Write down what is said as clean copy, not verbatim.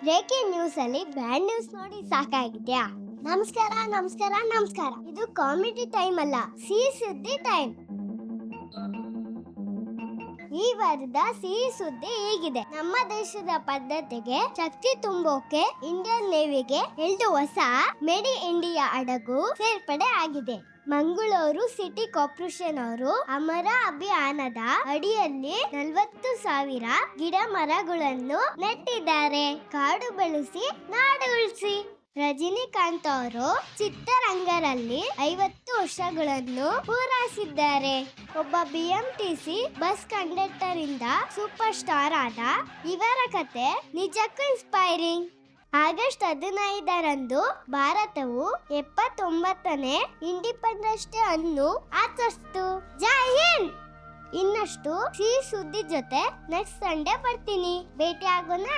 Breaking news ಅಲ್ಲಿ bad news ನೋಡಿ ಸಾಕಾಗಿದ್ಯಾ? ನಮಸ್ಕಾರ ನಮಸ್ಕಾರ ನಮಸ್ಕಾರ. ಇದು ಕಾಮಿಡಿ ಟೈಮ್ ಅಲ್ಲ, ಸಿಹಿ ಸುದ್ದಿ ಟೈಮ್. ಈ ವಾರದ ಸಿಹಿ ಸುದ್ದಿ ಹೀಗಿದೆ. ನಮ್ಮ ದೇಶದ ಪದ್ಧತಿಗೆ ಶಕ್ತಿ ತುಂಬೋಕೆ ಇಂಡಿಯನ್ ನೇವಿಗೆ 2 ಹೊಸ ಮೇಡ್ ಇನ್ ಇಂಡಿಯಾ ಹಡಗು ಸೇರ್ಪಡೆ ಆಗಿದೆ. ಮಂಗಳೂರು ಸಿಟಿ ಕಾರ್ಪೊರೇಷನ್ ಅವರು ಅಮರ ಅಭಿಯಾನದ ಅಡಿಯಲ್ಲಿ 40,000 ಗಿಡ ಮರಗಳನ್ನು ನೆಟ್ಟಿದ್ದಾರೆ. ಕಾಡು ಬೆಳೆಸಿ ನಾಡು ಉಳಿಸಿ. ರಜನಿಕಾಂತ್ ಅವರು ಚಿತ್ರರಂಗದಲ್ಲಿ 50 ವರ್ಷಗಳನ್ನು ಪೂರೈಸಿದ್ದಾರೆ. ಒಬ್ಬ ಬಿಎಂಟಿಸಿ ಬಸ್ ಕಂಡಕ್ಟರ್ ಇಂದ ಸೂಪರ್ ಸ್ಟಾರ್ ಆದ ಇವರ ಕತೆ ನಿಜಕ್ಕೂ ಇನ್ಸ್ಪೈರಿಂಗ್. ಆಗಸ್ಟ್ 15ರಂದು ಭಾರತವು 79ನೇ ಇಂಡಿಪೆಂಡೆನ್ಸ್ ಡೇ ಅನ್ನು ಆಚರಿಸಿತು. ಜೈ ಹಿಂದ್. ಇನ್ನಷ್ಟು ಸಿಹಿ ಸುದ್ದಿ ಜೊತೆ ನೆಕ್ಸ್ಟ್ ಸಂಡೇ ಬರ್ತೀನಿ. ಭೇಟಿ ಆಗೋಣ.